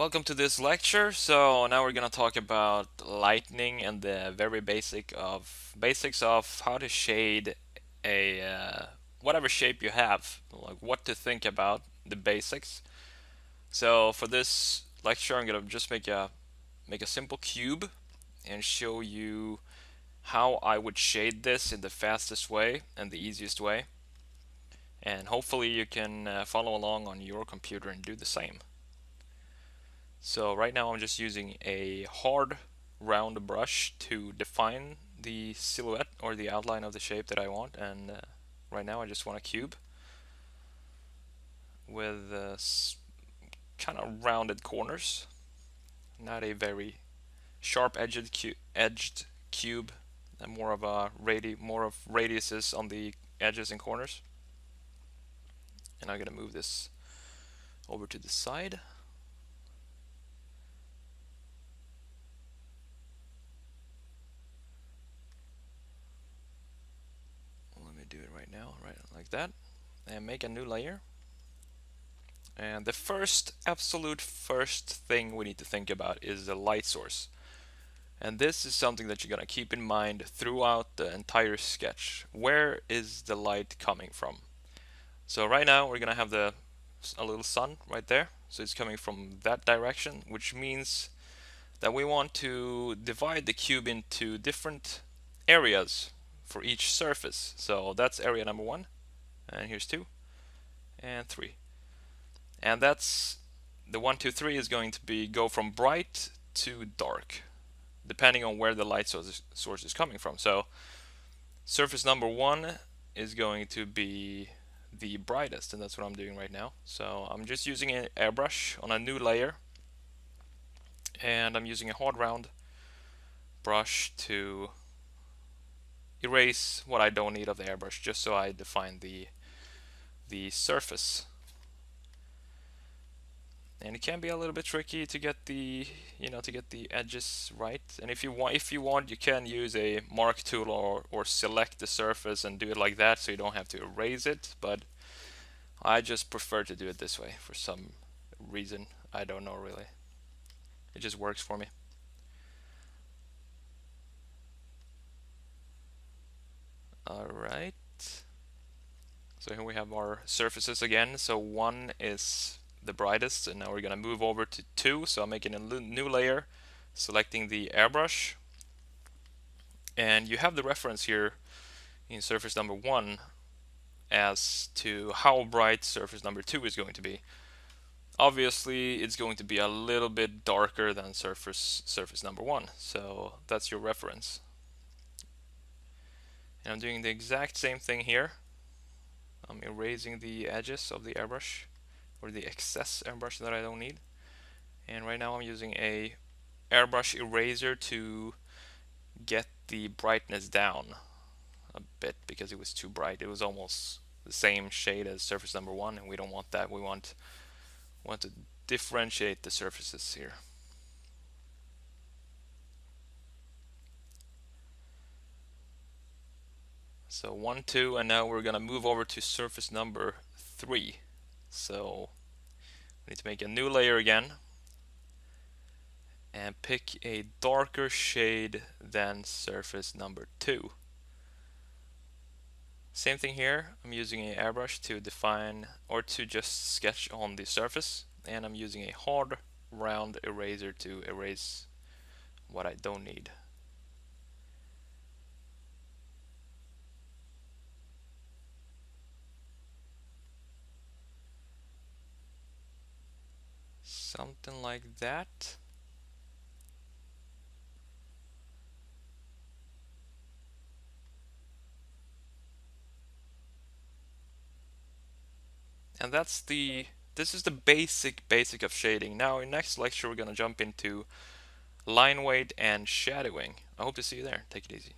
Welcome to this lecture. So now we're gonna talk about lighting and the very basics of how to shade a whatever shape you have, like what to think about the basics. So for this lecture, I'm gonna just make a simple cube and show you how I would shade this in the fastest way and the easiest way. And hopefully you can follow along on your computer and do the same. So right now I'm just using a hard round brush to define the silhouette or the outline of the shape that I want, and right now I just want a cube with kind of rounded corners, not a very sharp edged cube, and more of radiuses on the edges and corners. And I'm gonna move this over to the side. Let me do it right now, right like that, and make a new layer. And the absolute first thing we need to think about is the light source. And this is something that you're going to keep in mind throughout the entire sketch. Where is the light coming from? So right now we're going to have a little sun right there. So it's coming from that direction, which means that we want to divide the cube into different areas for each surface. So that's area number 1, and here's 2 and 3. And that's the 1, 2, 3 is going to be go from bright to dark, depending on where the light source is coming from. So surface number 1 is going to be the brightest, and that's what I'm doing right now. So I'm just using an airbrush on a new layer, and I'm using a hard round brush to erase what I don't need of the airbrush, just so I define the surface. And it can be a little bit tricky to get the edges right. And if you want, you can use a mark tool or select the surface and do it like that, so you don't have to erase it. But I just prefer to do it this way for some reason. I don't know really. It just works for me. All right. So here we have our surfaces again. So 1 is the brightest, and now we're gonna move over to 2. So I'm making a new layer, selecting the airbrush, and you have the reference here in surface number 1 as to how bright surface number 2 is going to be. Obviously it's going to be a little bit darker than surface number 1, so that's your reference. And I'm doing the exact same thing here. I'm erasing the edges of the airbrush, or the excess airbrush that I don't need. And right now I'm using a airbrush eraser to get the brightness down a bit, because it was too bright. It was almost the same shade as surface number 1, and we don't want that. We want to differentiate the surfaces here. So 1, 2, and now we're gonna move over to surface number 3. So we need to make a new layer again and pick a darker shade than surface number 2. Same thing here. I'm using an airbrush to define or to just sketch on the surface, and I'm using a hard round eraser to erase what I don't need. Something like that. And this is the basic of shading. Now in next lecture we're gonna jump into line weight and shadowing. I hope to see you there. Take it easy.